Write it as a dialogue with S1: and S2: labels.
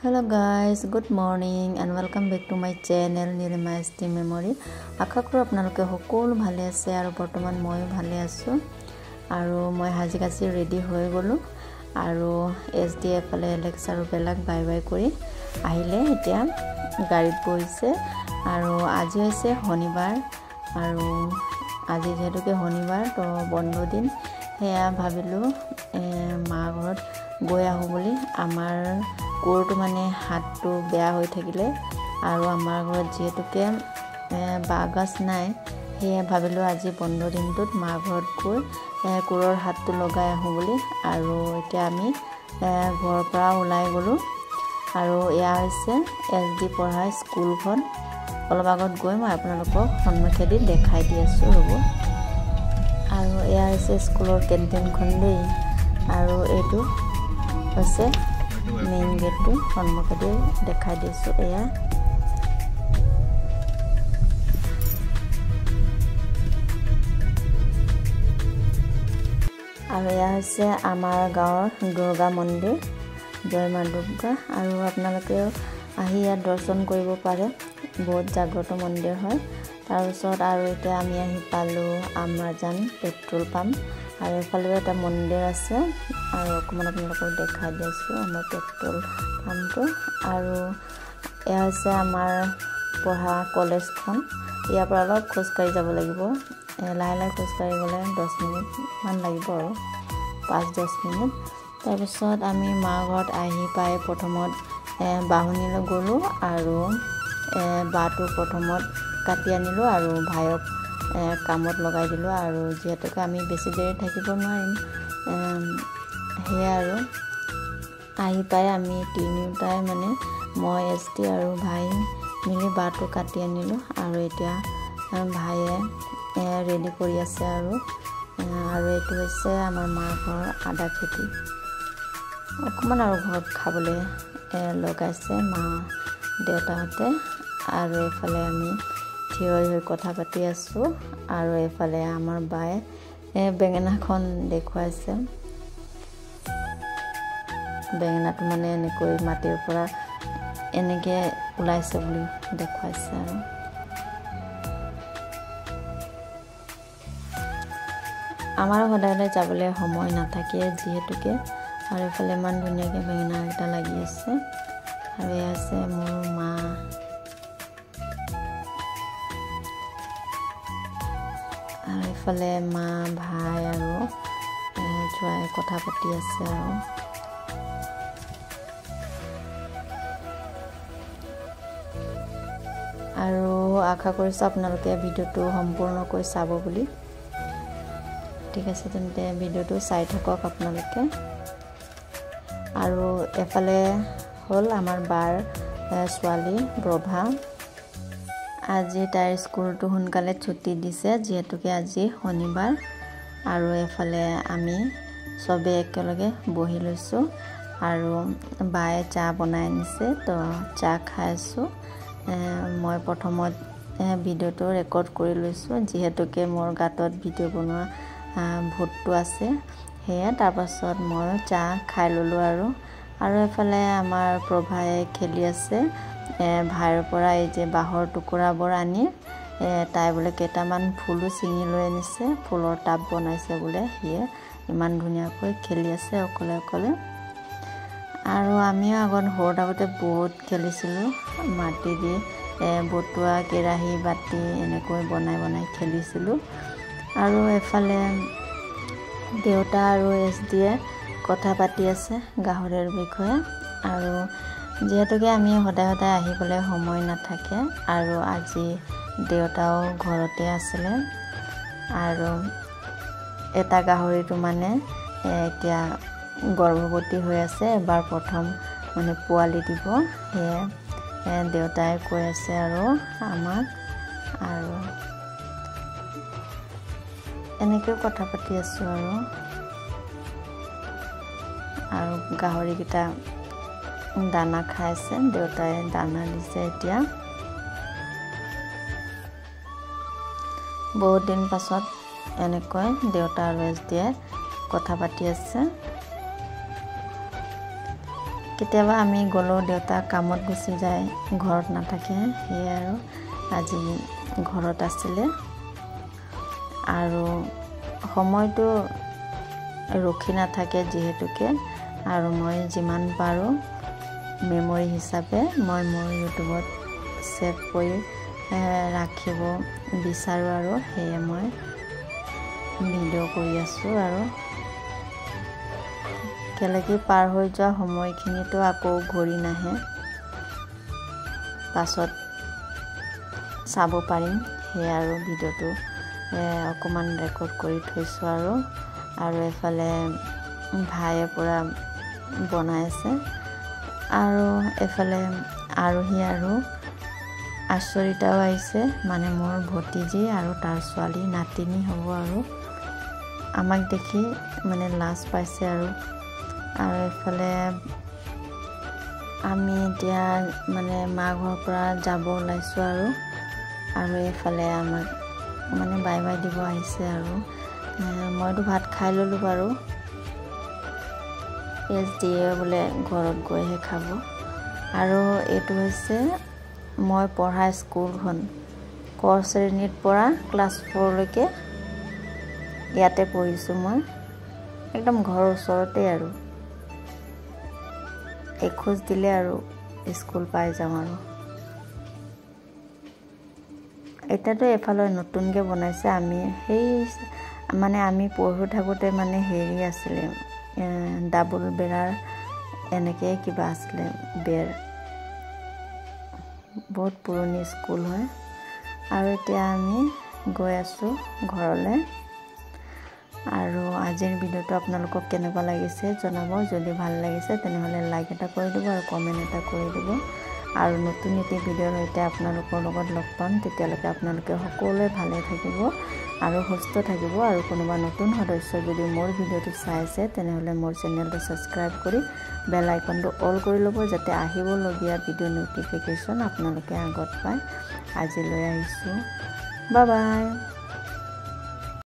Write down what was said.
S1: Hello guys, good morning and welcome back to my channel Nirima ST Memory. আশা কৰো আপোনালোকে সকলো ভালে আছে আৰু বৰ্তমান মই ভালে আছো আৰু মই হাজি কাছি ৰেডি হৈ গলো আৰু SDF লে এলেক্স আৰু বেলাক বাই বাই কৰি আহিলে এতিয়া গাড়ীত বহিছে আৰু আজি হৈছে শনিবাৰ আৰু আজি যেহেতুকে শনিবাৰ তো বন্ধ দিন হেয়া ভাবিলো মা ঘৰত গৈ আহো বুলি আমাৰ কোৰটো মানে হাতটো বেয়া হৈ থাকিলে আৰু আমাৰ ঘৰত যেহেতুকে বাগাস নাই হেয়া ভাবিলো আজি বন্ধ দিনটোত মা ঘৰত গৈ কোৰৰ হাতটো লগাই আহো বুলি আৰু এতিয়া আমি ঘৰৰ পৰা ওলাই গলো আৰু এয়া হৈছে SD পঢ়া স্কুলখন অলপ আগত গৈ মই আপোনালোকক সন্মুখেদি দেখাই দি আছো ৰব আৰু এয়া হৈছে স্কুলৰ কেন্টিনখন দেই আৰু এইটো হৈছে মেইন গেটটো সন্মুখেদি দেখাই দিছো এয়া আৰু এয়া হৈছে আমাৰ গাঁৱৰ দুৰ্গা মন্দিৰ জয় মা দুৰ্গা আৰু আপোনালোকে আহি ইয়াত দৰ্শন কৰিব পাৰে বহুত জাগ্ৰত মন্দিৰ হয় তাৰ পিছত আৰু এতিয়া আমি আহি পালো আমৰাজান পেট্ৰল পাম্প আৰু এফালে এটা মন্দিৰ আছে আৰু অকমান আপোনালোকক দেখাই দিছো আমাৰ পেট্ৰল পাম্পটো আৰু এয়া হৈছে আমাৰ পঢ়া কলেজখন ইয়াৰ পৰা অলপ খোজ কাঢ়ি যাব লাগিব লাহে খোজ কাঢ়ি গলে 10 মিনিট মান লাগিব আৰু 5-10 মিনিট তাৰ পিছত আমি মা ঘৰত আহি পাই প্ৰথমত বাহনীলৈ গলো আৰু বাটো প্ৰথমত কাটি আনিলো আৰু ভাইক কামত লগাই দিলো আৰু যেহেতুকে আমি বেছি দেৰি থাকিব নোৱাৰিম হেয়া আৰু আহি পাই আমি তিনিটাই মানে মই SD আৰু ভাই মিলি বাটো কাটি আনিলো আৰু এতিয়া ভাইয়ে ৰেডি কৰি আছে আৰু এইটো হৈছে আমাৰ মা ঘৰ আদা খেতি অকমান আৰু ঘৰত খাবলৈ লগাইছে মা দেউতাহঁতে আৰু এফালে আমি থিয় হৈ কথা পাতি আছো আৰু এফালে আমাৰ বায়ে বেঙেনাখন দেখুৱাইছে বেঙেনাটো মানে এনেকৈ মাটিৰ পৰা এনেকে ওলাইছে বুলি দেখুৱাইছে আৰু আমাৰ সদায় যাবলৈ সময় নাথাকে যেহেতুকে আৰু এফালে মান ধুনীয়াকে বেঙেনা এটা লাগি আছে আৰু এয়া আছে মোৰ মা আৰু এফালে মা ভাই আৰু জোৱাই কথা পাতি আছে আৰু আশা কৰিছো আপোনালোকে ভিডিওটো সম্পূৰ্ণকৈ চাব বুলি ঠিক আছে তেন্তে ভিডিওটো চাই থাকক আপোনালোকে আৰু এফালে হল আমাৰ বাৰ ছোৱালী প্ৰভা আজি তাইৰ স্কুলটো সোনকালে ছুটি দিছে যেহেতুকে আজি শনিবাৰ আৰু এফালে আমি সবে একেলগে বহি লৈছো আৰু বায়ে চাহ বনাই আনিছে তো চাহ খাইছো মই প্ৰথমত ভিডিওটো ৰেকৰ্ড কৰি লৈছো যেহেতুকে মোৰ গাতত ভিডিও বনোৱা ভূতটো আছে হেয়া তাৰ পাছত মই চাহ খাই ললো আৰু এফালে আমাৰ প্ৰভাই খেলি আছে ভাইৰ পৰা এই যে বাহৰ টুকুৰাবোৰ আনি তাই বলে কেটামান ফুলো চিঙি লৈ আনিছে ফুলৰ টাব বনাইছে বলে হিয়ে ইমান ধুনীয়াকৈ খেলি আছে অকলে আৰু আমি আগত হৰদাবতে বহুত খেলিছিলো মাটি দি বটুৱা কেৰাহী বাটি এনেকৈ বনাই খেলিছিলো আৰু এফালে দেউতা আৰু SDয়ে কথা পাতি আছে গাহৰিৰ বিষয়ে আৰু যেহেতুকে আমি সদায় আহিবলৈ সময় নাথাকে আৰু আজি দেউতাও ঘৰতে আছিলে আৰু এটা গাহৰিটো মানে এতিয়া গৰ্ভৱতী হৈ আছে এবাৰ প্ৰথম মানে পোৱালি দিব হেয়ে দেউতাই কৈ আছে আৰু আমাক আৰু এনেকৈ কথা পাতি আছো আৰু গাহৰি কিটা দানা খাইছে দেউতাই দানা দিছে এতিয়া বহুত দিন পাছত এনেকৈ দেউতা আৰু SDয়ে কথা পাতি আছে কেতিয়াবা আমি গ'লেও দেউতা কামত গুচি যায়, ঘৰত নাথাকে। সেয়ে আৰু আজি ঘৰত আছিলে আৰু সময়টো ৰখি নাথাকে যিহেতুকে, আৰু মই যিমান পাৰোঁ মেমৰি হিচাপে মই মোৰ ইউটিউবত ছেভ কৰি ৰাখিব বিচাৰোঁ, আৰু সেয়ে মই ভিডিঅ' কৰি আছোঁ। আৰু কেলেকি পাৰ হৈ যোৱা সময়খিনিতো আকৌ ঘূৰি নাহে, পাছত চাব পাৰিম। সেয়ে আৰু ভিডিঅ'টো অকণমান ৰেকৰ্ড কৰি থৈছোঁ। আৰু এফালে ভাইয়ে পূৰা বনাই আছে, আৰু এফালে আলহী আৰু আচৰিতাও আহিছে, মানে মোৰ ভতিজী আৰু তাৰ ছোৱালী নাতিনী হ'ব, আৰু আমাক দেখি মানে লাজ পাইছে। আৰু এফালে আমি এতিয়া মানে মা ঘৰৰ পৰা যাব ওলাইছোঁ, আৰু এইফালে আমাক মানে বাই বাই দিব আহিছে। আৰু মইতো ভাত খাই ল'লোঁ বাৰু, দিয়ে বোলে ঘৰত গৈহে খাব। আৰু এইটো হৈছে মই পঢ়া স্কুলখন, ক শ্ৰেণীৰ পৰা ক্লাছ 4লৈকে ইয়াতে পঢ়িছোঁ মই, একদম ঘৰৰ ওচৰতে, আৰু এখোজ দিলে আৰু স্কুল পাই যাম। আৰু এতিয়াতো এফালে নতুনকৈ বনাইছে, আমি আমি পঢ়ি থাকোঁতে মানে হেৰি আছিলে, ডাবল বেৰাৰ এনেকৈ কিবা আছিলে বেৰ, বহুত পুৰণি স্কুল হয়। আৰু এতিয়া আমি গৈ আছোঁ ঘৰলৈ। আৰু আজিৰ ভিডিঅ'টো আপোনালোকক কেনেকুৱা লাগিছে জনাব। যদি ভাল লাগিছে তেনেহ'লে লাইক এটা কৰি দিব আৰু কমেণ্ট এটা কৰি দিব। আৰু নতুন এটি ভিডিঅ'ৰ সৈতে আপোনালোকৰ লগত লগ পাম। তেতিয়ালৈকে আপোনালোকে সকলোৱে ভালে থাকিব আৰু সুস্থ থাকিব। আৰু কোনোবা নতুন সদস্য যদি মোৰ ভিডিঅ'টো চাই আছে তেনেহ'লে মোৰ চেনেলটো ছাবস্ক্ৰাইব কৰি বেল আইকনটো অল কৰি ল'ব, যাতে আহিবলগীয়া ভিডিঅ' ন'টিফিকেশ্যন আপোনালোকে আগত পায়। আজিলৈ আহিছোঁ, বাই বাই।